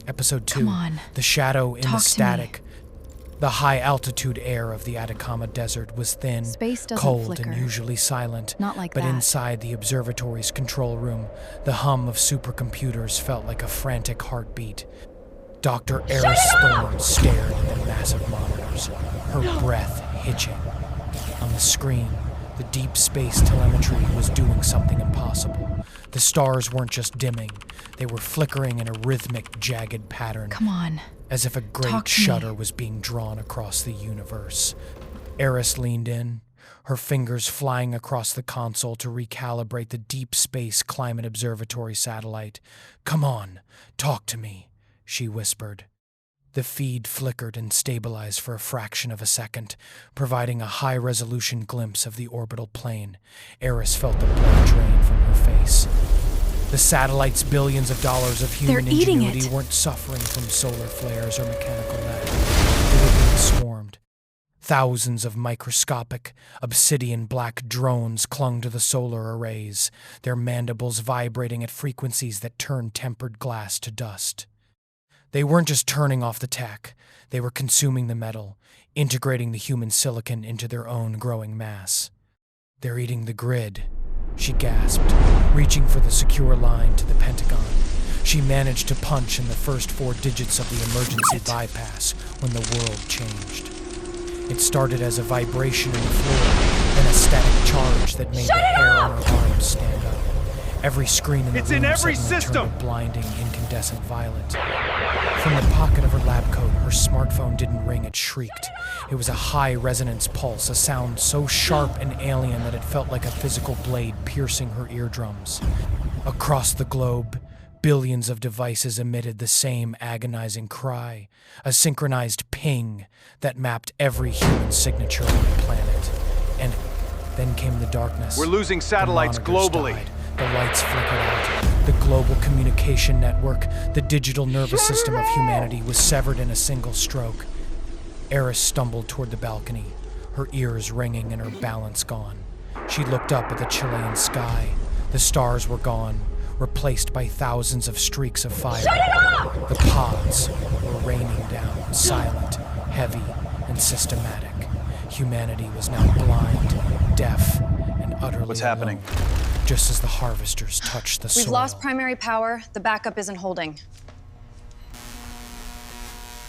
Episode 2, Come on. The Shadow in the Talk to Static. The high-altitude air of the Atacama Desert was thin, Space doesn't cold, flicker. and usually silent. Not like but that. inside the observatory's control room, the hum of supercomputers felt like a frantic heartbeat. Dr. Eris Thorne stared at the massive monitors, her breath hitching. On the screen, the deep space telemetry was doing something impossible. The stars weren't just dimming, they were flickering in a rhythmic, jagged pattern. Come on. As if a Talk great to me. shudder was being drawn across the universe. Eris leaned in, her fingers flying across the console to recalibrate the Deep Space Climate Observatory satellite. "Come on, talk to me," she whispered. The feed flickered and stabilized for a fraction of a second, providing a high-resolution glimpse of the orbital plane. Eris felt the blood drain from her face. The satellite's billions of dollars of human They're eating ingenuity it. weren't suffering from solar flares or mechanical lag. They were being swarmed. Thousands of microscopic, obsidian-black drones clung to the solar arrays, their mandibles vibrating at frequencies that turned tempered glass to dust. They weren't just turning off the tech, they were consuming the metal, integrating the human silicon into their own growing mass. "They're eating the grid," she gasped, reaching for the secure line to the Pentagon. She managed to punch in the first 4 digits of the emergency bypass when the world changed. It started as a vibration in the floor, then a static charge that made the hair on her arms stand up. Every screen in the room every suddenly system! turned a blinding, incandescent violet. From the pocket of her lab coat, her smartphone didn't ring, it shrieked. It was a high-resonance pulse, a sound so sharp and alien that it felt like a physical blade piercing her eardrums. Across the globe, billions of devices emitted the same agonizing cry, a synchronized ping that mapped every human signature on the planet. And then came the darkness. We're losing satellites The monitors globally. died. The lights flickered out. The global communication network, the digital nervous system of humanity, was severed in a single stroke. Eris stumbled toward the balcony, her ears ringing and her balance gone. She looked up at the Chilean sky. The stars were gone, replaced by thousands of streaks of fire. The pods were raining down, silent, heavy, and systematic. Humanity was now blind, deaf, and utterly What's happening? alone. Just as the harvesters touched the soil. We've lost primary power. The backup isn't holding.